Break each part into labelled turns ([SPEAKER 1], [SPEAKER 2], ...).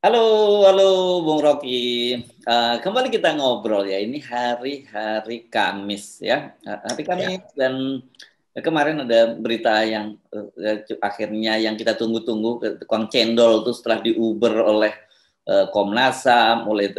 [SPEAKER 1] Halo, halo Bung Rocky. Kembali kita ngobrol ya. Ini hari Kamis ya. Hari
[SPEAKER 2] Ya,
[SPEAKER 1] Kamis dan kemarin ada berita yang akhirnya yang kita tunggu-tunggu, tukang cendol itu setelah diuber oleh Komnas HAM, oleh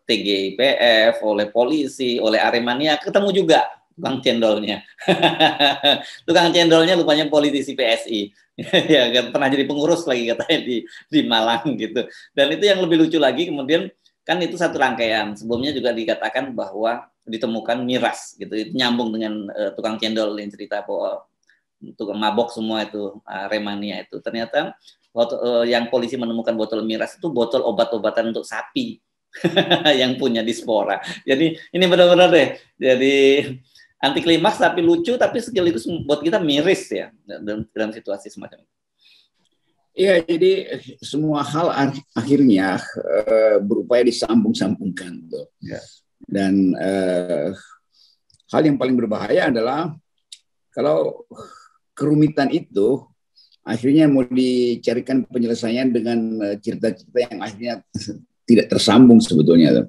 [SPEAKER 1] TGIPF, oleh polisi, oleh Aremania, ketemu juga tukang cendolnya. Tukang cendolnya rupanya politisi PSI. Ya kan pernah jadi pengurus lagi katanya di Malang gitu. Dan itu yang lebih lucu lagi kemudian kan itu satu rangkaian. Sebelumnya juga dikatakan bahwa ditemukan miras gitu. Itu nyambung dengan tukang cendol yang cerita bahwa tukang mabok semua itu Remania itu. Ternyata yang polisi menemukan botol miras itu botol obat-obatan untuk sapi yang punya Dispora. Jadi ini benar-benar deh. Jadi anti klimaks tapi lucu tapi sekaligus buat kita miris ya dalam situasi semacam itu.
[SPEAKER 2] iya, jadi semua hal akhirnya berupaya disambung-sambungkan tuh.
[SPEAKER 1] Ya.
[SPEAKER 2] Dan hal yang paling berbahaya adalah kalau kerumitan itu akhirnya mau dicarikan penyelesaian dengan cerita-cerita yang akhirnya tidak tersambung sebetulnya tuh.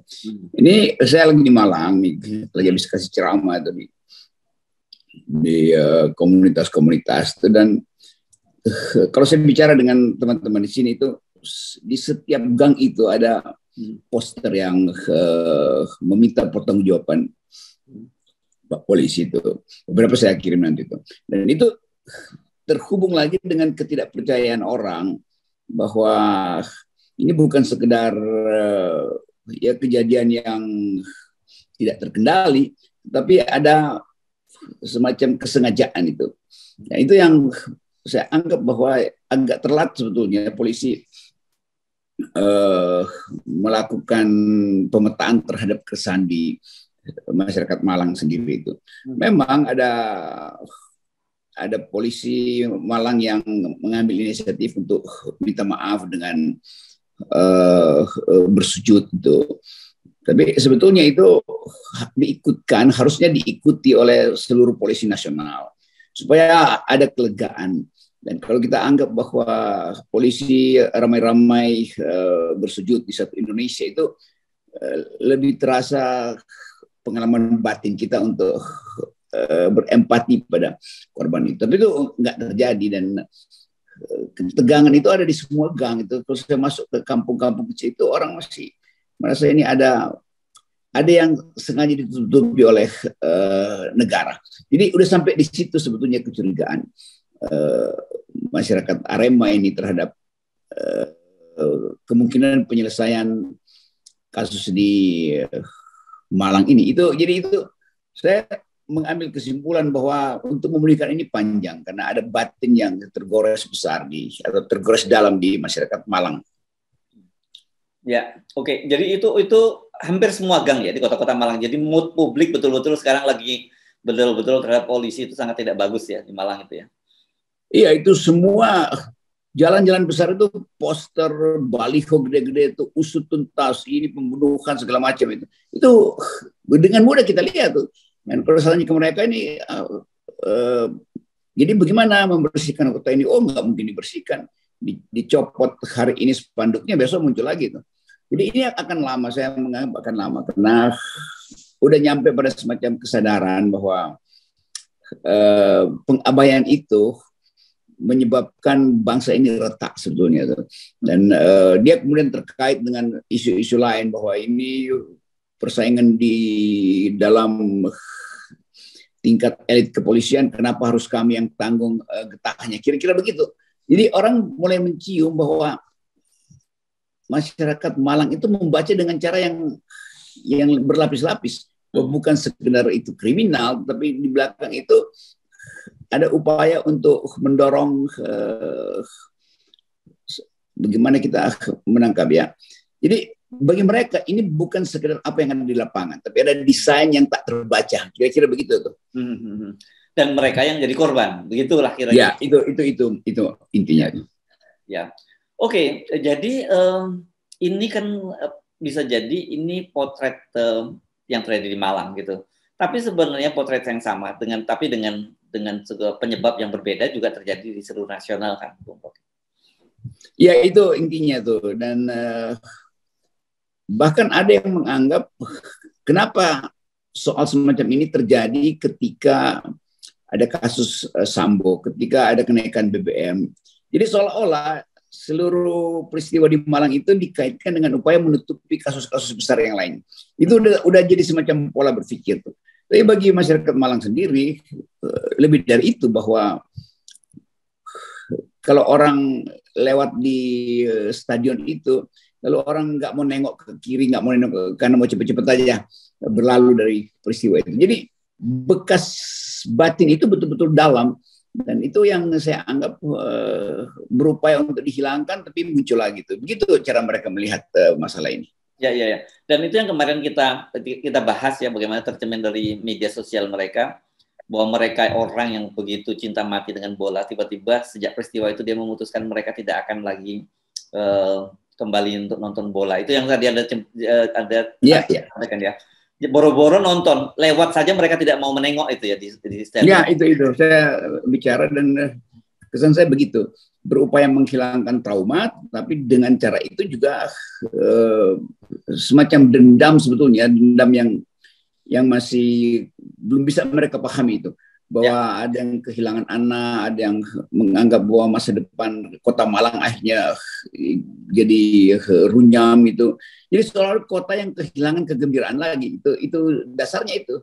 [SPEAKER 2] Ini saya lagi di Malang nih, lagi habis kasih ceramah tuh di komunitas-komunitas tuh, dan kalau saya bicara dengan teman-teman di sini itu di setiap gang itu ada poster yang meminta pertanggungjawaban Pak Polisi itu. Beberapa saya kirim nanti itu. Dan itu terhubung lagi dengan ketidakpercayaan orang bahwa ini bukan sekedar ya kejadian yang tidak terkendali, tapi ada semacam kesengajaan itu. Nah, itu yang saya anggap bahwa agak telat sebetulnya polisi melakukan pemetaan terhadap kesan di masyarakat Malang sendiri itu. Memang ada polisi Malang yang mengambil inisiatif untuk minta maaf dengan bersujud itu. Tapi sebetulnya itu harusnya diikuti oleh seluruh polisi nasional supaya ada kelegaan. Dan kalau kita anggap bahwa polisi ramai-ramai bersujud di satu Indonesia itu lebih terasa pengalaman batin kita untuk berempati pada korban itu. Tapi itu nggak terjadi, dan ketegangan itu ada di semua gang itu. Kalau saya masuk ke kampung-kampung kecil itu orang masih merasa ini ada yang sengaja ditutupi oleh negara. Jadi udah sampai di situ sebetulnya kecurigaan masyarakat Arema ini terhadap kemungkinan penyelesaian kasus di Malang ini. Jadi itu saya mengambil kesimpulan bahwa untuk memulihkan ini panjang karena ada batin yang tergores besar atau tergores dalam di masyarakat Malang.
[SPEAKER 1] Ya, oke. Jadi itu hampir semua gang ya di kota-kota Malang. Jadi mood publik betul-betul sekarang lagi betul-betul terhadap polisi itu sangat tidak bagus ya di Malang itu ya.
[SPEAKER 2] Iya, itu semua jalan-jalan besar itu poster, baliho gede-gede itu, usut tuntas, ini pembunuhan segala macam itu. Itu dengan mudah kita lihat tuh. Dan persoalannya ke mereka ini, jadi bagaimana membersihkan kota ini? Oh, nggak mungkin dibersihkan. Dicopot hari ini spanduknya, besok muncul lagi tuh. Jadi ini akan lama, saya menganggap akan lama karena udah nyampe pada semacam kesadaran bahwa pengabaian itu menyebabkan bangsa ini retak sebetulnya tuh. Dan dia kemudian terkait dengan isu-isu lain bahwa ini persaingan di dalam tingkat elit kepolisian, kenapa harus kami yang tanggung getahnya, kira-kira begitu. Jadi orang mulai mencium bahwa masyarakat Malang itu membaca dengan cara yang berlapis-lapis. Bukan sekedar itu kriminal, tapi di belakang itu ada upaya untuk mendorong bagaimana kita menangkap ya. Jadi bagi mereka ini bukan sekedar apa yang ada di lapangan, tapi ada desain yang tak terbaca. Kira-kira begitu tuh.
[SPEAKER 1] Dan mereka yang jadi korban, begitulah kira-kira.
[SPEAKER 2] Ya, itu intinya.
[SPEAKER 1] Ya, oke. Jadi ini kan bisa jadi ini potret yang terjadi di Malang gitu. Tapi sebenarnya potret yang sama dengan penyebab yang berbeda juga terjadi di seluruh nasional kan, Bung Rocky.
[SPEAKER 2] Ya itu intinya tuh. Dan bahkan ada yang menganggap kenapa soal semacam ini terjadi ketika ada kasus Sambo, ketika ada kenaikan BBM. Jadi seolah-olah seluruh peristiwa di Malang itu dikaitkan dengan upaya menutupi kasus-kasus besar yang lain. Itu udah jadi semacam pola berpikir tuh. Tapi bagi masyarakat Malang sendiri lebih dari itu, bahwa kalau orang lewat di stadion itu, lalu orang nggak mau nengok ke kiri, nggak mau nengok karena mau cepet-cepet aja berlalu dari peristiwa itu. Jadi bekas batin itu betul-betul dalam, dan itu yang saya anggap berupaya untuk dihilangkan, tapi muncul lagi tuh. Begitu cara mereka melihat masalah ini.
[SPEAKER 1] Ya, ya, ya. Dan itu yang kemarin kita bahas ya, bagaimana tercermin dari media sosial mereka, bahwa mereka orang yang begitu cinta mati dengan bola, tiba-tiba sejak peristiwa itu dia memutuskan mereka tidak akan lagi kembali untuk nonton bola. Itu yang tadi ada kan ya. Boro-boro nonton, lewat saja mereka tidak mau menengok itu ya di stadion.
[SPEAKER 2] Ya, itu saya bicara, dan kesan saya begitu, berupaya menghilangkan trauma, tapi dengan cara itu juga semacam dendam, sebetulnya dendam yang masih belum bisa mereka pahami itu, bahwa ada yang kehilangan anak, ada yang menganggap bahwa masa depan Kota Malang akhirnya jadi runyam itu. Jadi seolah-olah kota yang kehilangan kegembiraan lagi, itu dasarnya itu.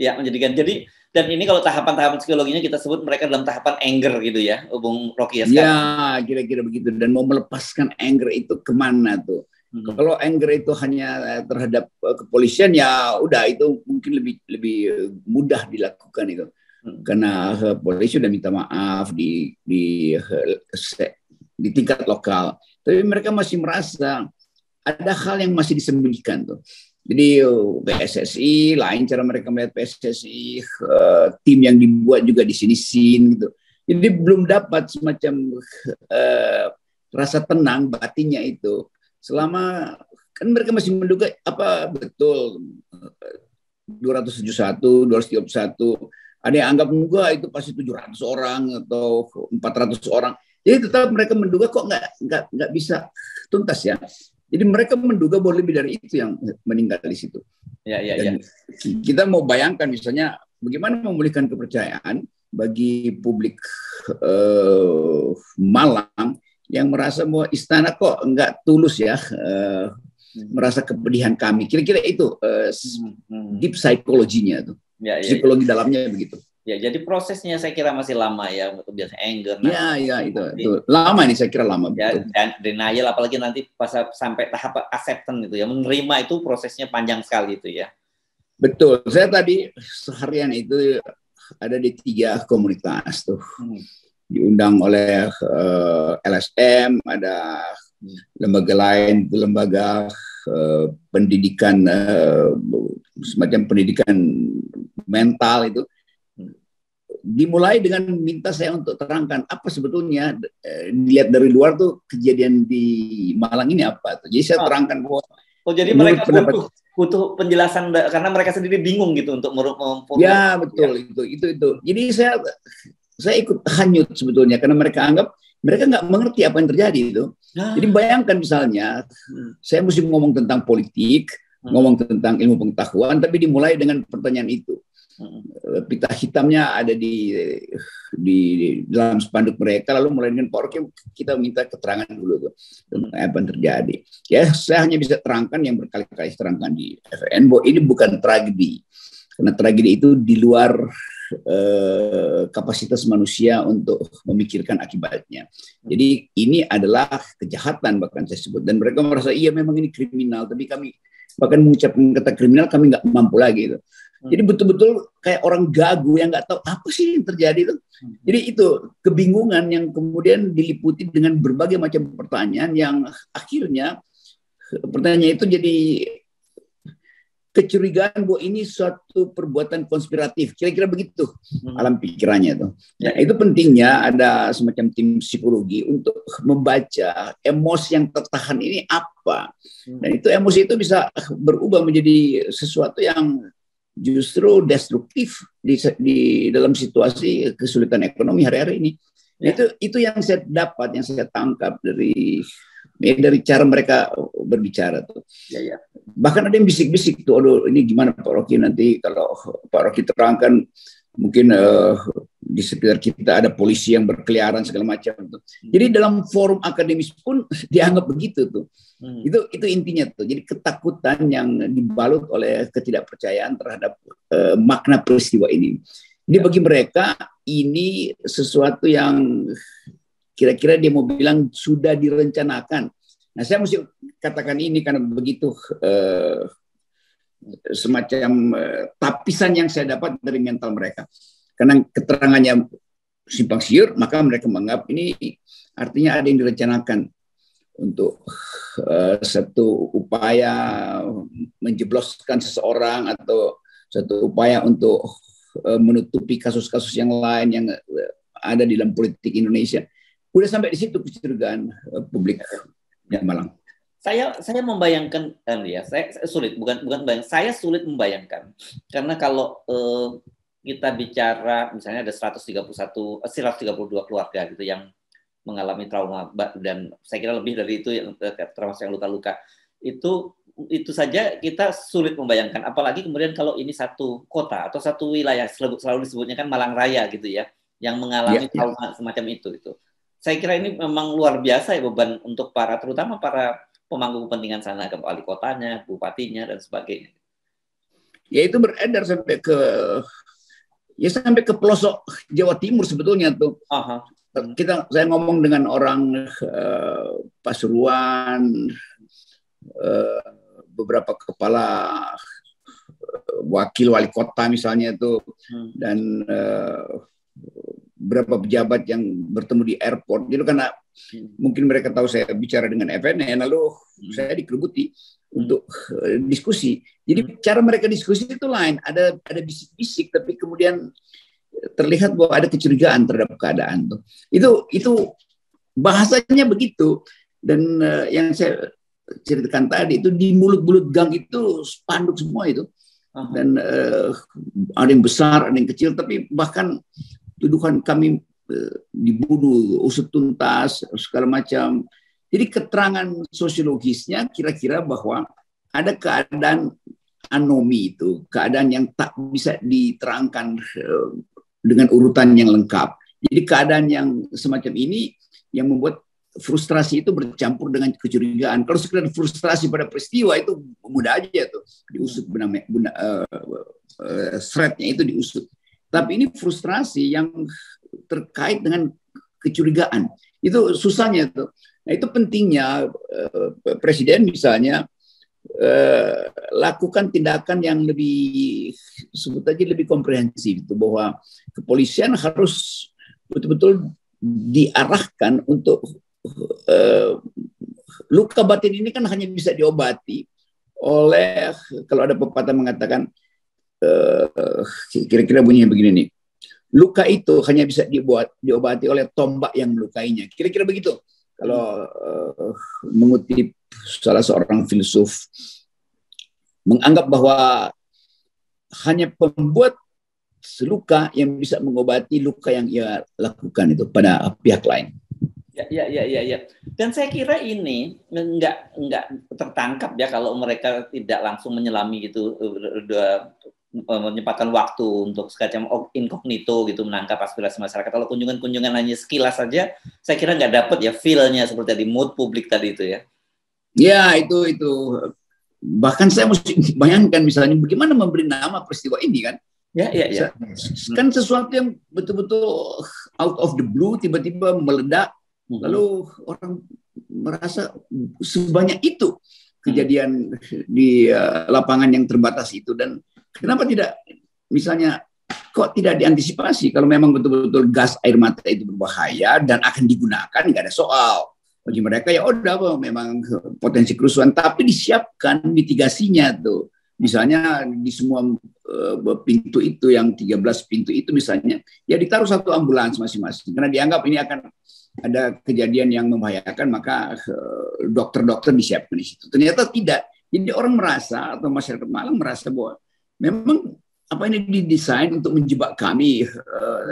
[SPEAKER 1] Ya, menjadikan dan ini kalau tahapan-tahapan psikologinya kita sebut mereka dalam tahapan anger gitu ya, Bung Rocky ya sekarang.
[SPEAKER 2] Ya, kira-kira begitu. Dan mau melepaskan anger itu kemana tuh? Kalau anger itu hanya terhadap kepolisian, ya udah itu mungkin lebih mudah dilakukan itu. Karena polisi sudah minta maaf di tingkat lokal. Tapi mereka masih merasa ada hal yang masih disembunyikan tuh. Jadi PSSI lain cara mereka melihat PSSI, tim yang dibuat juga di sini gitu. Jadi belum dapat semacam rasa tenang batinnya itu. Selama kan mereka masih menduga apa betul 271, 231, ada yang anggap enggak itu pasti 700 orang atau 400 orang. Jadi tetap mereka menduga kok nggak bisa tuntas ya. Jadi mereka menduga bahwa lebih dari itu yang meninggal di situ. Dan kita mau bayangkan misalnya bagaimana memulihkan kepercayaan bagi publik Malang yang merasa bahwa istana kok nggak tulus ya, merasa kepedihan kami. Kira-kira itu deep psikologinya tuh, psikologi dalamnya begitu.
[SPEAKER 1] Ya, jadi prosesnya saya kira masih lama ya, untuk biasa anger.
[SPEAKER 2] Itu lama nih, saya kira lama.
[SPEAKER 1] Ya, dan denial, apalagi nanti pas sampai tahap acceptance itu ya, menerima itu prosesnya panjang sekali itu ya.
[SPEAKER 2] Betul, saya tadi seharian itu ada di 3 komunitas tuh, diundang oleh LSM, ada lembaga lain, lembaga pendidikan, semacam pendidikan mental itu. Dimulai dengan minta saya untuk terangkan apa sebetulnya dilihat dari luar tuh kejadian di Malang ini apa tuh. Jadi saya terangkan bahwa
[SPEAKER 1] jadi mereka butuh penjelasan karena mereka sendiri bingung gitu untuk
[SPEAKER 2] ya betul ya. Itu. Jadi saya ikut hanyut sebetulnya karena mereka anggap mereka nggak mengerti apa yang terjadi itu. Jadi bayangkan misalnya saya mesti ngomong tentang politik, ngomong tentang ilmu pengetahuan, tapi dimulai dengan pertanyaan itu. Pita hitamnya ada di dalam spanduk mereka, lalu mulai dengan Pak Rocky kita minta keterangan dulu tuh tentang apa yang terjadi. Ya, saya hanya bisa terangkan yang berkali-kali terangkan di FN bahwa ini bukan tragedi, karena tragedi itu di luar kapasitas manusia untuk memikirkan akibatnya. Jadi ini adalah kejahatan bahkan saya sebut, dan mereka merasa iya memang ini kriminal, tapi kami bahkan mengucapkan kata kriminal kami nggak mampu lagi itu. Jadi betul-betul kayak orang gagu yang nggak tahu apa sih yang terjadi itu. Jadi itu kebingungan yang kemudian diliputi dengan berbagai macam pertanyaan yang akhirnya pertanyaan itu jadi kecurigaan bahwa ini suatu perbuatan konspiratif. Kira-kira begitu alam pikirannya itu. Nah, itu pentingnya ada semacam tim psikologi untuk membaca emosi yang tertahan ini apa. Dan itu emosi itu bisa berubah menjadi sesuatu yang justru destruktif di dalam situasi kesulitan ekonomi hari-hari ini. Itu yang saya dapat, yang saya tangkap dari cara mereka berbicara tuh. Bahkan ada yang bisik-bisik tuh, aduh ini gimana Pak Rocky, nanti kalau Pak Rocky terangkan mungkin di sekitar kita ada polisi yang berkeliaran segala macam tuh. Jadi dalam forum akademis pun dianggap begitu tuh. Itu intinya tuh. Jadi ketakutan yang dibalut oleh ketidakpercayaan terhadap makna peristiwa ini. Jadi bagi mereka ini sesuatu yang kira-kira dia mau bilang sudah direncanakan. Nah, saya mesti katakan ini karena begitu semacam tapisan yang saya dapat dari mental mereka. Karena keterangannya simpang siur, maka mereka menganggap ini artinya ada yang direncanakan untuk satu upaya menjebloskan seseorang atau satu upaya untuk menutupi kasus-kasus yang lain yang ada di dalam politik Indonesia. Udah sampai di situ kecurigaan publik di Malang.
[SPEAKER 1] Saya membayangkan saya sulit saya sulit membayangkan karena kalau kita bicara misalnya ada 132 keluarga gitu yang mengalami trauma dan saya kira lebih dari itu termasuk yang luka-luka itu saja kita sulit membayangkan, apalagi kemudian kalau ini satu kota atau satu wilayah, selalu disebutnya kan Malang Raya gitu ya, yang mengalami trauma semacam itu. Saya kira ini memang luar biasa ya beban untuk terutama para pemangku kepentingan sana, ke wali kotanya, bupatinya dan sebagainya.
[SPEAKER 2] Ya itu beredar sampai ke pelosok Jawa Timur sebetulnya tuh. Saya ngomong dengan orang Pasuruan, beberapa kepala wakil wali kota misalnya itu dan beberapa pejabat yang bertemu di airport. Jadi karena mungkin mereka tahu saya bicara dengan FNN, lalu saya dikerubuti untuk diskusi. Jadi cara mereka diskusi itu lain, ada bisik-bisik, tapi kemudian terlihat bahwa ada kecurigaan terhadap keadaan tuh. Itu bahasanya begitu, dan yang saya ceritakan tadi itu di mulut-mulut gang itu spanduk semua itu, dan ada yang besar, ada yang kecil, tapi bahkan tuduhan kami dibunuh, usut tuntas, segala macam. Jadi keterangan sosiologisnya kira-kira bahwa ada keadaan anomi itu, keadaan yang tak bisa diterangkan dengan urutan yang lengkap. Jadi keadaan yang semacam ini yang membuat frustrasi itu bercampur dengan kecurigaan. Kalau sekedar frustrasi pada peristiwa itu mudah aja tuh diusut, thread-nya itu diusut. Tapi ini frustrasi yang terkait dengan kecurigaan. Itu susahnya tuh. Nah, itu pentingnya Presiden misalnya lakukan tindakan yang lebih, sebut aja lebih komprehensif itu, bahwa kepolisian harus betul-betul diarahkan untuk luka batin ini kan hanya bisa diobati oleh, kalau ada pepatah mengatakan kira-kira bunyinya begini nih, luka itu hanya bisa diobati oleh tombak yang melukainya. Kira-kira begitu. Kalau mengutip salah seorang filsuf, menganggap bahwa hanya pembuat luka yang bisa mengobati luka yang ia lakukan itu pada pihak lain.
[SPEAKER 1] Ya. Dan saya kira ini nggak tertangkap ya kalau mereka tidak langsung menyelami gitu, menyempatkan waktu untuk semacam incognito gitu menangkap aspirasi masyarakat. Kalau kunjungan hanya sekilas saja, saya kira nggak dapat ya feel-nya seperti di mood publik tadi itu ya. Ya
[SPEAKER 2] itu bahkan saya mesti bayangkan misalnya bagaimana memberi nama peristiwa ini kan.
[SPEAKER 1] Ya.
[SPEAKER 2] Kan sesuatu yang betul-betul out of the blue tiba-tiba meledak. Lalu orang merasa sebanyak itu kejadian di lapangan yang terbatas itu, dan kenapa tidak misalnya kok tidak diantisipasi kalau memang betul-betul gas air mata itu berbahaya dan akan digunakan, nggak ada soal bagi mereka ya udah memang potensi kerusuhan, tapi disiapkan mitigasinya tuh, misalnya di semua pintu itu yang 13 pintu itu misalnya ya ditaruh satu ambulans masing-masing karena dianggap ini akan ada kejadian yang membahayakan, maka dokter-dokter disiapkan di situ. Ternyata tidak. Jadi orang merasa atau masyarakat Malang merasa bahwa memang apa ini didesain untuk menjebak kami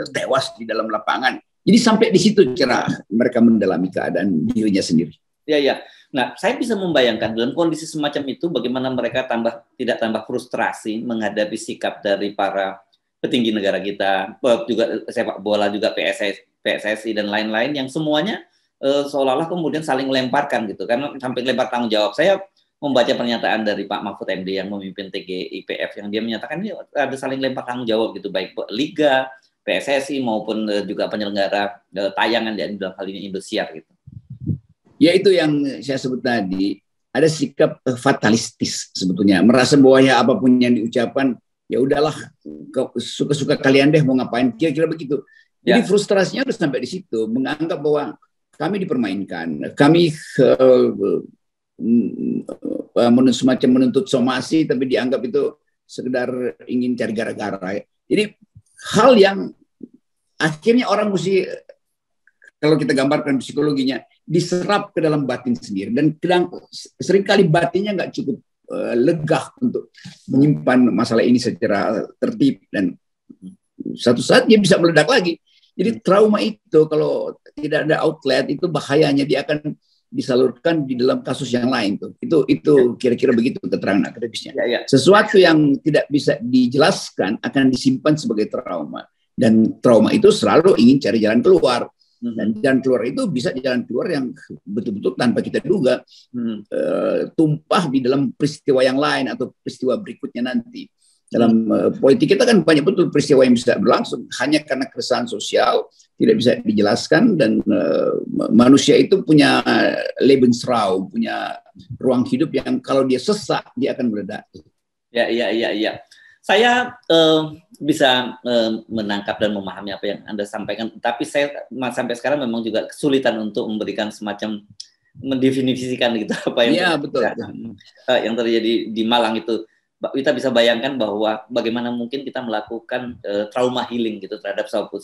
[SPEAKER 2] tewas di dalam lapangan. Jadi sampai di situ cara mereka mendalami keadaan dirinya sendiri.
[SPEAKER 1] Ya, ya. Nah, saya bisa membayangkan dalam kondisi semacam itu bagaimana mereka tidak tambah frustrasi menghadapi sikap dari para petinggi negara kita, juga sepak bola, juga PSSI dan lain-lain yang semuanya seolah-olah kemudian saling melemparkan gitu. Karena sampai lempar tanggung jawab. Saya membaca pernyataan dari Pak Mahfud MD yang memimpin TGIPF yang dia menyatakan ini ada saling lempar tanggung jawab gitu, baik Liga, PSSI maupun juga penyelenggara tayangan di dalam hal ini Indosiar gitu.
[SPEAKER 2] Ya itu yang saya sebut tadi, ada sikap fatalistis sebetulnya, merasa bahwa ya apapun yang diucapkan ya udahlah, suka-suka kalian deh mau ngapain, kira-kira begitu. Jadi frustrasinya udah sampai di situ, menganggap bahwa kami dipermainkan, kami semacam menuntut somasi, tapi dianggap itu sekedar ingin cari gara-gara. Jadi hal yang akhirnya orang mesti, kalau kita gambarkan psikologinya, diserap ke dalam batin sendiri. Dan seringkali batinnya nggak cukup legah untuk menyimpan masalah ini secara tertib. Dan satu saat dia bisa meledak lagi. Jadi trauma itu kalau tidak ada outlet, itu bahayanya dia akan disalurkan di dalam kasus yang lain tuh. Itu kira-kira begitu keterangan akademisnya. Sesuatu yang tidak bisa dijelaskan akan disimpan sebagai trauma, dan trauma itu selalu ingin cari jalan keluar, dan jalan keluar itu bisa jalan keluar yang betul-betul tanpa kita duga tumpah di dalam peristiwa yang lain atau peristiwa berikutnya nanti. Dalam politik kita kan banyak betul peristiwa yang bisa berlangsung hanya karena keresahan sosial tidak bisa dijelaskan, dan manusia itu punya Lebensraum, punya ruang hidup yang kalau dia sesak dia akan meledak.
[SPEAKER 1] Ya. Saya bisa menangkap dan memahami apa yang Anda sampaikan, tapi saya sampai sekarang memang juga kesulitan untuk memberikan semacam mendefinisikan gitu apa yang yang terjadi di Malang itu. Kita bisa bayangkan bahwa bagaimana mungkin kita melakukan trauma healing gitu terhadap satu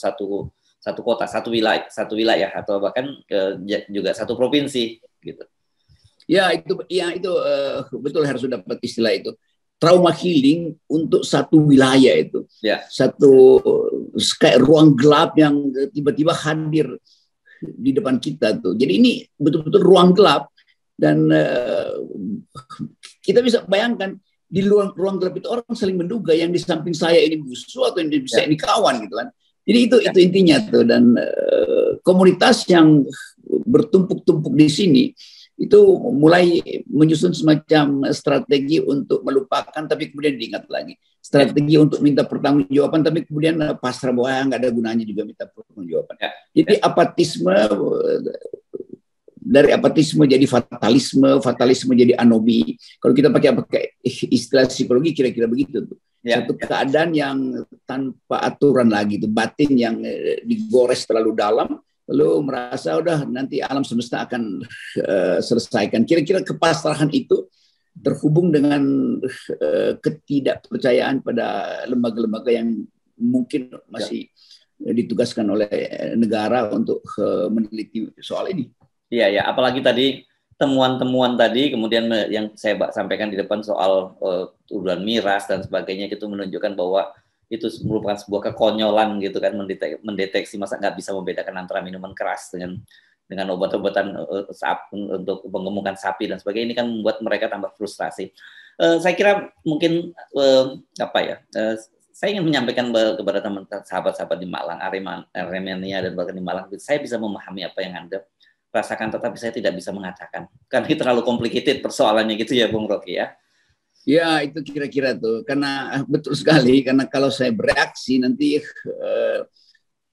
[SPEAKER 1] kota, satu wilayah atau bahkan juga satu provinsi gitu.
[SPEAKER 2] Ya itu betul, harus dapat istilah itu. Trauma healing untuk satu wilayah itu. Satu kayak ruang gelap yang tiba-tiba hadir di depan kita tuh. Jadi ini betul-betul ruang gelap, dan kita bisa bayangkan di ruang gelap itu orang saling menduga yang di samping saya ini musuh atau yang bisa ini kawan gitu kan. Jadi itu intinya tuh, dan komunitas yang bertumpuk-tumpuk di sini itu mulai menyusun semacam strategi untuk melupakan tapi kemudian diingat lagi. Strategi untuk minta pertanggungjawaban tapi kemudian pasrah bahwa nggak ada gunanya juga minta pertanggungjawaban. Jadi apatisme, dari apatisme jadi fatalisme jadi anomi. Kalau kita pakai istilah psikologi kira-kira begitu tuh. Satu keadaan yang tanpa aturan lagi, itu batin yang digores terlalu dalam, lalu merasa udah nanti alam semesta akan selesaikan. Kira-kira kepasrahan itu terhubung dengan ketidakpercayaan pada lembaga-lembaga yang mungkin masih ditugaskan oleh negara untuk meneliti soal ini.
[SPEAKER 1] Iya, apalagi tadi temuan-temuan tadi, kemudian yang saya sampaikan di depan soal tuduhan miras dan sebagainya, itu menunjukkan bahwa itu merupakan sebuah kekonyolan gitu kan, mendeteksi masa nggak bisa membedakan antara minuman keras dengan obat-obatan untuk penggemukan sapi dan sebagainya. Ini kan membuat mereka tambah frustrasi. Saya kira mungkin saya ingin menyampaikan kepada teman sahabat-sahabat di Malang, Aremania dan bahkan di Malang, saya bisa memahami apa yang Anda rasakan, tetapi saya tidak bisa mengatakan karena itu terlalu complicated persoalannya gitu ya Bung Rocky ya.
[SPEAKER 2] Ya itu kira-kira tuh, karena betul sekali, karena kalau saya bereaksi nanti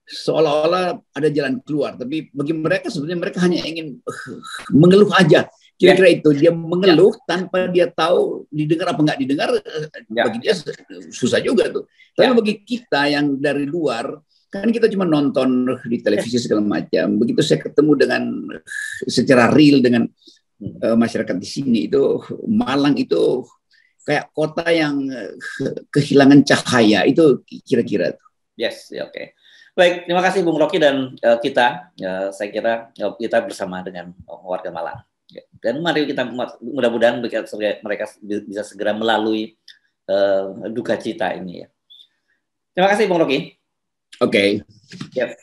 [SPEAKER 2] seolah-olah ada jalan keluar, tapi bagi mereka sebenarnya mereka hanya ingin mengeluh aja. Kira-kira itu, dia mengeluh tanpa dia tahu didengar apa nggak didengar, bagi dia susah juga tuh. Tapi bagi kita yang dari luar, kan kita cuma nonton di televisi segala macam. Begitu saya ketemu dengan secara real dengan masyarakat di sini, itu Malang itu kayak kota yang kehilangan cahaya, itu kira-kira.
[SPEAKER 1] Yes, oke. Baik, terima kasih Bung Rocky, dan saya kira kita bersama dengan warga Malang. Dan mari kita mudah-mudahan mereka bisa segera melalui duka cita ini ya. Terima kasih Bung Rocky.
[SPEAKER 2] Oke.
[SPEAKER 1] Yes.